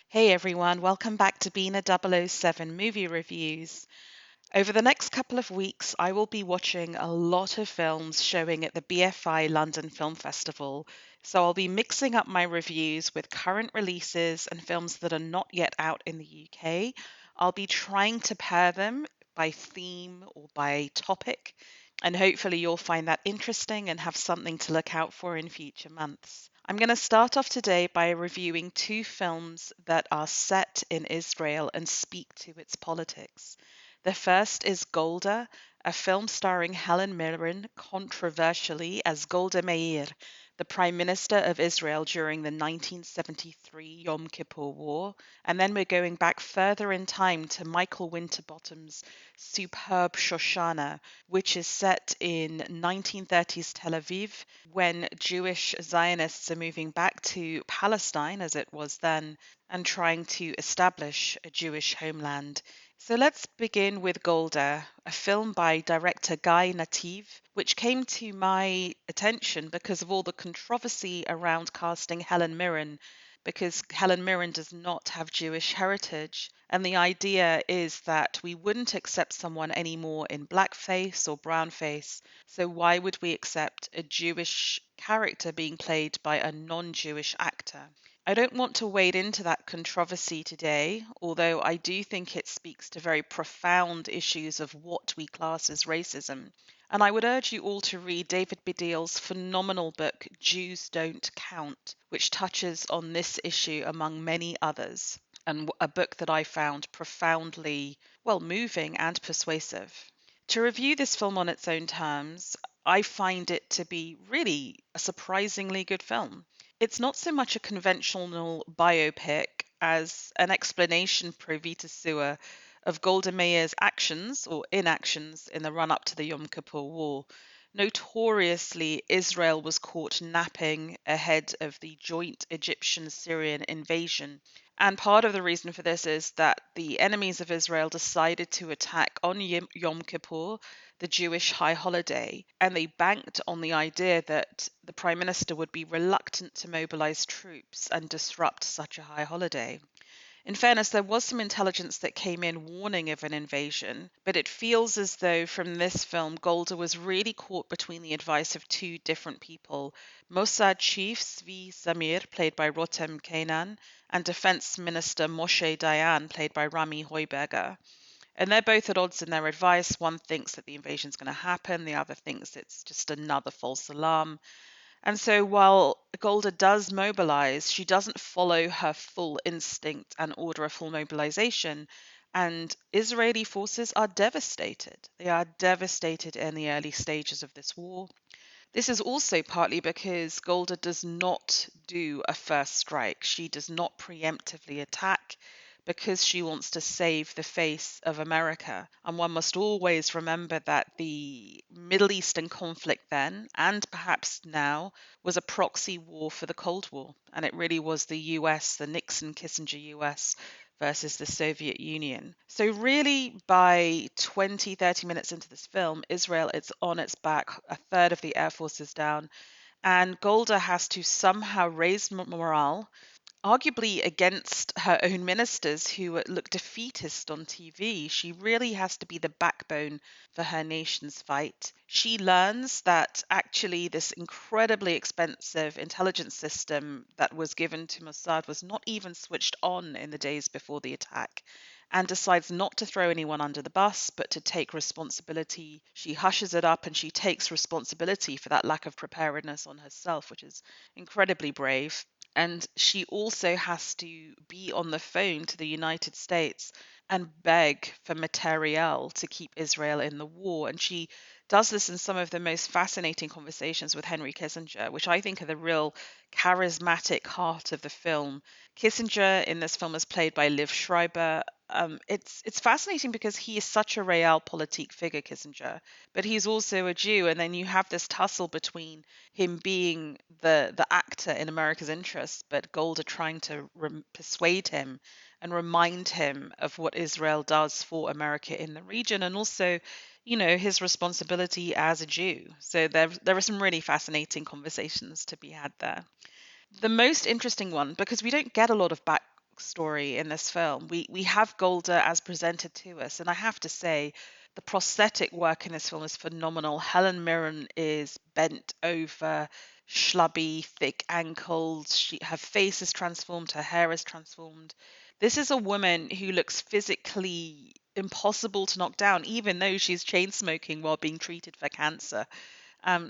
Hey everyone, welcome back to Bina 007 Movie Reviews. Over the next couple of weeks, I will be watching a lot of films showing at the BFI London Film Festival, so I'll be mixing up my reviews with current releases and films that are not yet out in the UK. I'll be trying to pair them by theme or by topic, and hopefully you'll find that interesting and have something to look out for in future months. I'm going to start off today by reviewing two films that are set in Israel and speak to its politics. The first is Golda, a film starring Helen Mirren controversially as Golda Meir, the Prime Minister of Israel during the 1973 Yom Kippur War. And then we're going back further in time to Michael Winterbottom's superb Shoshana, which is set in 1930s Tel Aviv when Jewish Zionists are moving back to Palestine, as it was then, and trying to establish a Jewish homeland. So let's begin with Golda, a film by director Guy Nativ, which came to my attention because of all the controversy around casting Helen Mirren, because Helen Mirren does not have Jewish heritage. And the idea is that we wouldn't accept someone anymore in blackface or brownface. So why would we accept a Jewish character being played by a non-Jewish actor? I don't want to wade into that controversy today, although I do think it speaks to very profound issues of what we class as racism. And I would urge you all to read David Baddiel's phenomenal book, Jews Don't Count, which touches on this issue among many others, and a book that I found profoundly, well, moving and persuasive. To review this film on its own terms, I find it to be really a surprisingly good film. It's not so much a conventional biopic as an explanation pro vita sua of Golda Meir's actions or inactions in the run up to the Yom Kippur War. Notoriously, Israel was caught napping ahead of the joint Egyptian Syrian invasion. And part of the reason for this is that the enemies of Israel decided to attack on Yom Kippur, the Jewish high holiday, and they banked on the idea that the Prime Minister would be reluctant to mobilize troops and disrupt such a high holiday. In fairness, there was some intelligence that came in warning of an invasion, but it feels as though from this film, Golda was really caught between the advice of two different people: Mossad chief Zvi Zamir, played by Rotem Kainan, and Defense Minister Moshe Dayan, played by Rami Heuberger. And they're both at odds in their advice. One thinks that the invasion's going to happen, the other thinks it's just another false alarm. And so while Golda does mobilize, she doesn't follow her full instinct and order a full mobilization. And Israeli forces are devastated. They are devastated in the early stages of this war. This is also partly because Golda does not do a first strike. She does not preemptively attack because she wants to save the face of America. And one must always remember that the Middle Eastern conflict then, and perhaps now, was a proxy war for the Cold War. And it really was the US, the Nixon Kissinger US, versus the Soviet Union. So, really, by 20, 30 minutes into this film, Israel is on its back, a third of the Air Force is down, and Golda has to somehow raise morale, arguably against her own ministers who look defeatist on TV. She really has to be the backbone for her nation's fight. She learns that actually this incredibly expensive intelligence system that was given to Mossad was not even switched on in the days before the attack, and decides not to throw anyone under the bus, but to take responsibility. She hushes it up and she takes responsibility for that lack of preparedness on herself, which is incredibly brave. And she also has to be on the phone to the United States and beg for materiel to keep Israel in the war. And she does this in some of the most fascinating conversations with Henry Kissinger, which I think are the real charismatic heart of the film. Kissinger in this film is played by Liv Schreiber. It's fascinating because he is such a realpolitik figure, Kissinger, but he's also a Jew, and then you have this tussle between him being the actor in America's interests, but Golda trying to persuade him and remind him of what Israel does for America in the region, and also, his responsibility as a Jew. So there are some really fascinating conversations to be had there. The most interesting one, because we don't get a lot of backstory in this film. We have Golda as presented to us, and I have to say, the prosthetic work in this film is phenomenal. Helen Mirren is bent over, schlubby, thick ankles. Her face is transformed, her hair is transformed. This is a woman who looks physically impossible to knock down, even though she's chain smoking while being treated for cancer.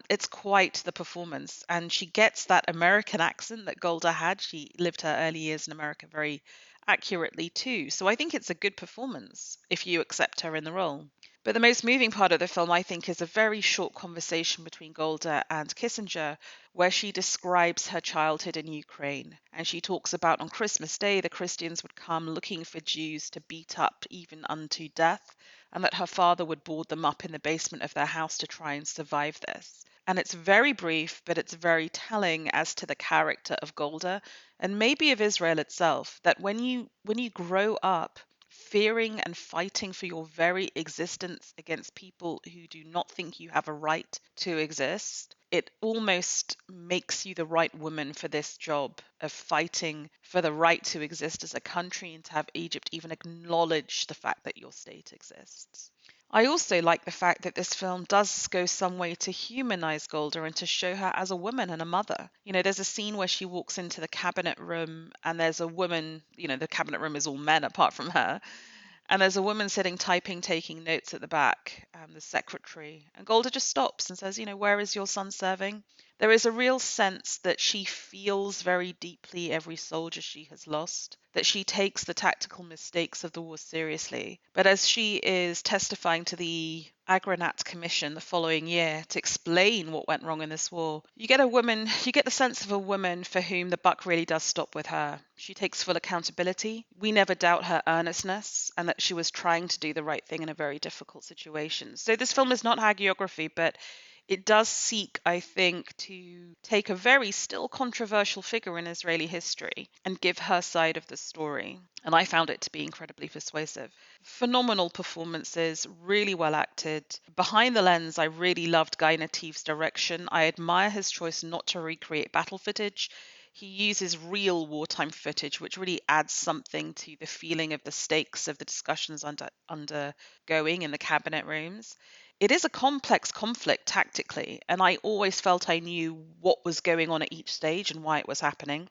It's quite the performance, and she gets that American accent that Golda had. She lived her early years in America very accurately too. So I think it's a good performance if you accept her in the role. But the most moving part of the film, I think, is a very short conversation between Golda and Kissinger, where she describes her childhood in Ukraine. And she talks about on Christmas Day, the Christians would come looking for Jews to beat up even unto death, and that her father would board them up in the basement of their house to try and survive this. And it's very brief, but it's very telling as to the character of Golda and maybe of Israel itself, that when you grow up fearing and fighting for your very existence against people who do not think you have a right to exist, it almost makes you the right woman for this job of fighting for the right to exist as a country and to have Egypt even acknowledge the fact that your state exists. I also like the fact that this film does go some way to humanize Golda and to show her as a woman and a mother. There's a scene where she walks into the cabinet room and there's a woman, the cabinet room is all men apart from her, and there's a woman sitting typing, taking notes at the back, the secretary. And Golda just stops and says, where is your son serving? There is a real sense that she feels very deeply every soldier she has lost, that she takes the tactical mistakes of the war seriously. But as she is testifying to the Agranat Commission the following year to explain what went wrong in this war, you get the sense of a woman for whom the buck really does stop with her. She takes full accountability. We never doubt her earnestness and that she was trying to do the right thing in a very difficult situation. So this film is not hagiography, but it does seek, I think, to take a very still controversial figure in Israeli history and give her side of the story. And I found it to be incredibly persuasive. Phenomenal performances, really well acted. Behind the lens, I really loved Guy Nativ's direction. I admire his choice not to recreate battle footage. He uses real wartime footage, which really adds something to the feeling of the stakes of the discussions undergoing in the cabinet rooms. It is a complex conflict tactically, and I always felt I knew what was going on at each stage and why it was happening.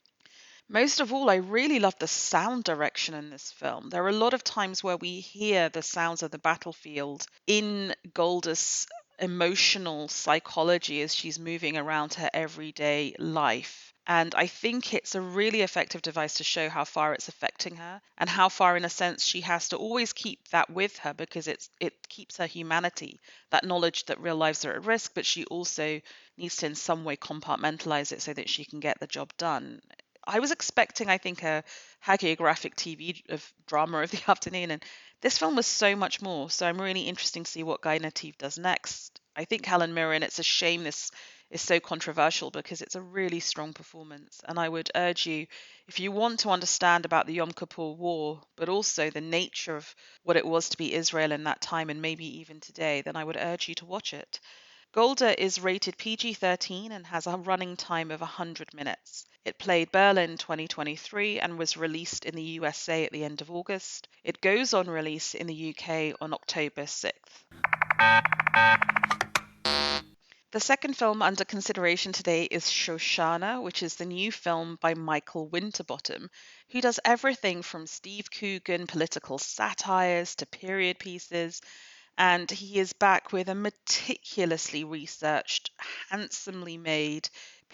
Most of all, I really love the sound direction in this film. There are a lot of times where we hear the sounds of the battlefield in Golda's emotional psychology as she's moving around her everyday life. And I think it's a really effective device to show how far it's affecting her and how far, in a sense, she has to always keep that with her because it keeps her humanity, that knowledge that real lives are at risk, but she also needs to in some way compartmentalize it so that she can get the job done. I was expecting, I think, a hagiographic TV of drama of the afternoon, and this film was so much more. So I'm really interested to see what Guy Nativ does next. I think Helen Mirren, it's a shame this is so controversial because it's a really strong performance. And I would urge you, if you want to understand about the Yom Kippur War, but also the nature of what it was to be Israel in that time and maybe even today, then I would urge you to watch it. Golda is rated PG-13 and has a running time of 100 minutes. It played Berlin 2023 and was released in the USA at the end of August. It goes on release in the UK on October 6th. The second film under consideration today is Shoshana, which is the new film by Michael Winterbottom, who does everything from Steve Coogan political satires to period pieces, and he is back with a meticulously researched, handsomely made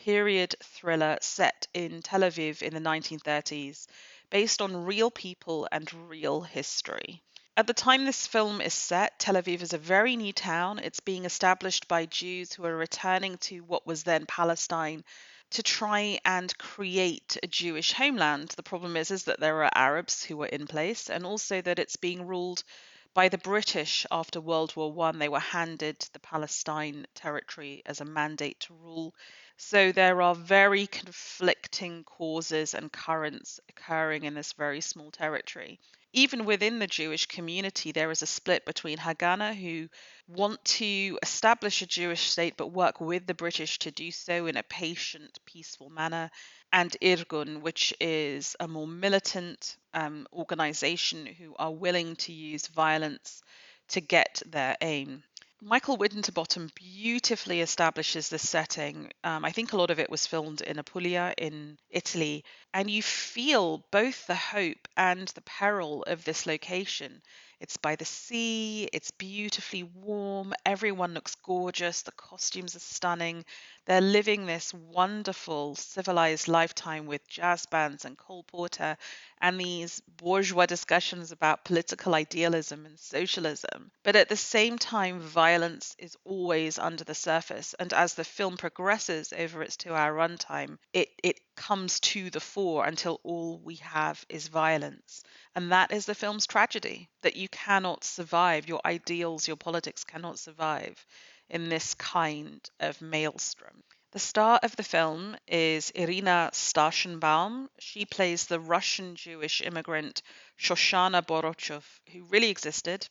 period thriller set in Tel Aviv in the 1930s, based on real people and real history. At the time this film is set, Tel Aviv is a very new town. It's being established by Jews who are returning to what was then Palestine to try and create a Jewish homeland. The problem is that there are Arabs who are in place, and also that it's being ruled by the British after World War One. They were handed the Palestine territory as a mandate to rule. So there are very conflicting causes and currents occurring in this very small territory. even within the Jewish community, there is a split between Haganah, who want to establish a Jewish state but work with the British to do so in a patient, peaceful manner, and Irgun, which is a more militant organization who are willing to use violence to get their aim. Michael Winterbottom beautifully establishes this setting. I think a lot of it was filmed in Apulia in Italy, and you feel both the hope and the peril of this location. It's by the sea, it's beautifully warm, everyone looks gorgeous, the costumes are stunning. They're living this wonderful, civilized lifetime with jazz bands and Cole Porter and these bourgeois discussions about political idealism and socialism. But at the same time, violence is always under the surface. And as the film progresses over its 2 hour runtime, it comes to the fore until all we have is violence. And that is the film's tragedy, that you cannot survive, your ideals, your politics cannot survive in this kind of maelstrom. The star of the film is Irina Starchenbaum. She plays the Russian Jewish immigrant Shoshana Borochov, who really existed.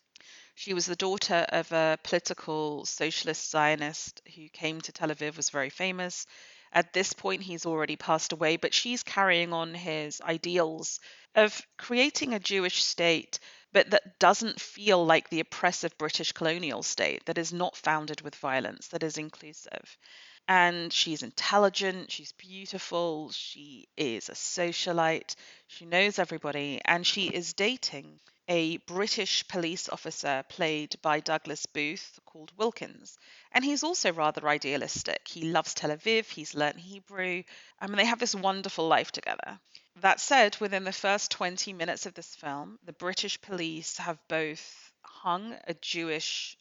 She was the daughter of a political socialist Zionist who came to Tel Aviv, was very famous. At this point, he's already passed away, but she's carrying on his ideals of creating a Jewish state, but that doesn't feel like the oppressive British colonial state, that is not founded with violence, that is inclusive. And she's intelligent, she's beautiful, she is a socialite, she knows everybody, and she is dating a British police officer played by Douglas Booth called Wilkins. And he's also rather idealistic. He loves Tel Aviv, he's learnt Hebrew. They have this wonderful life together. That said, within the first 20 minutes of this film, the British police have both hung a Jewish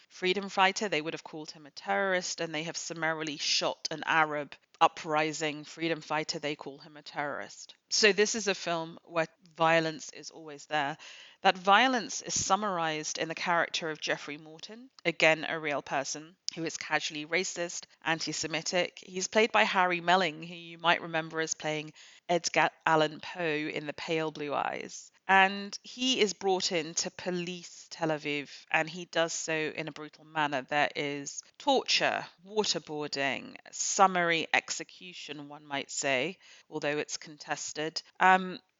freedom fighter. They would have called him a terrorist, and they have summarily shot an Arab uprising freedom fighter. They call him a terrorist. So this is a film where violence is always there. That violence is summarized in the character of Jeffrey Morton, again a real person who is casually racist, anti-Semitic. He's played by Harry Melling, who you might remember as playing Edgar Allan Poe in The Pale Blue Eyes. And he is brought in to police Tel Aviv, and he does so in a brutal manner. There is torture, waterboarding, summary execution, one might say, although it's contested.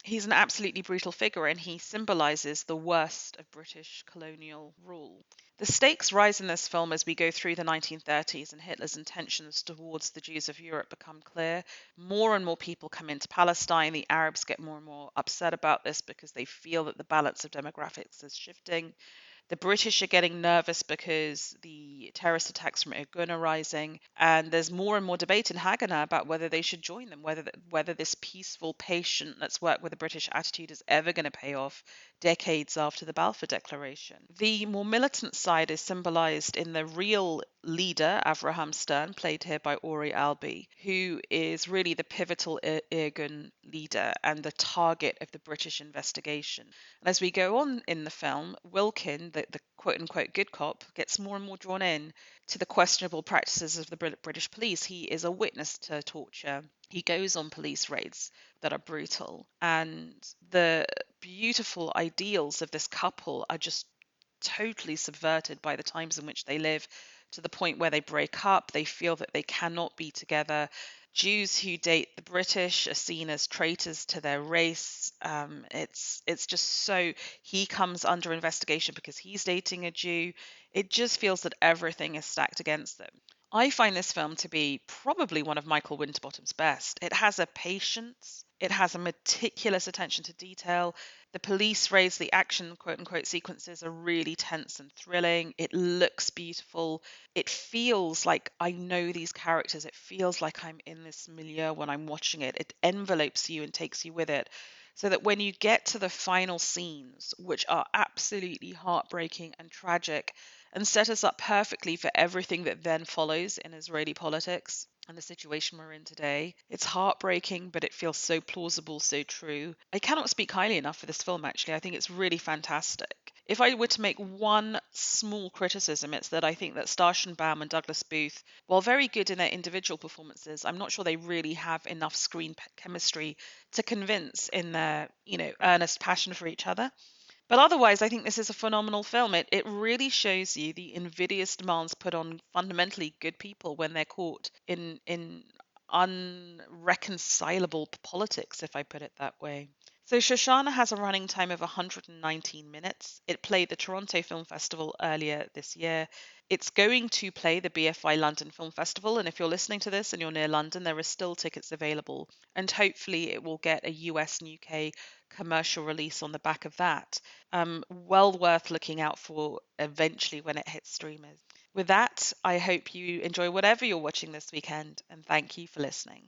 He's an absolutely brutal figure, and he symbolizes the worst of British colonial rule. The stakes rise in this film as we go through the 1930s and Hitler's intentions towards the Jews of Europe become clear. More and more people come into Palestine. The Arabs get more and more upset about this because they feel that the balance of demographics is shifting. The British are getting nervous because the terrorist attacks from Irgun are rising, and there's more and more debate in Haganah about whether they should join them, whether this peaceful, patient, let's work with the British attitude is ever going to pay off decades after the Balfour Declaration. The more militant side is symbolized in the real leader, Avraham Stern, played here by Ori Albi, who is really the pivotal Irgun leader and the target of the British investigation. And as we go on in the film, Wilkin, the quote unquote good cop, gets more and more drawn in to the questionable practices of the British police. He is a witness to torture. He goes on police raids that are brutal. And the beautiful ideals of this couple are just totally subverted by the times in which they live, to the point where they break up. They feel that they cannot be together. Jews who date the British are seen as traitors to their race. It's just so, he comes under investigation because he's dating a Jew. It just feels that everything is stacked against them. I find this film to be probably one of Michael Winterbottom's best. It has a patience, it has a meticulous attention to detail. The police raids, the action quote unquote sequences are really tense and thrilling. It looks beautiful. It feels like I know these characters. It feels like I'm in this milieu when I'm watching it. It envelopes you and takes you with it. So that when you get to the final scenes, which are absolutely heartbreaking and tragic, and set us up perfectly for everything that then follows in Israeli politics and the situation we're in today. It's heartbreaking, but it feels so plausible, so true. I cannot speak highly enough for this film, actually. I think it's really fantastic. If I were to make one small criticism, it's that I think that Starschenbaum and Douglas Booth, while very good in their individual performances, I'm not sure they really have enough screen chemistry to convince in their, earnest passion for each other. But otherwise, I think this is a phenomenal film. It really shows you the invidious demands put on fundamentally good people when they're caught in unreconcilable politics, if I put it that way. So Shoshana has a running time of 119 minutes. It played the Toronto Film Festival earlier this year. It's going to play the BFI London Film Festival, and if you're listening to this and you're near London, there are still tickets available, and hopefully it will get a US and UK commercial release on the back of that. Well worth looking out for eventually when it hits streamers. With that, I hope you enjoy whatever you're watching this weekend, and thank you for listening.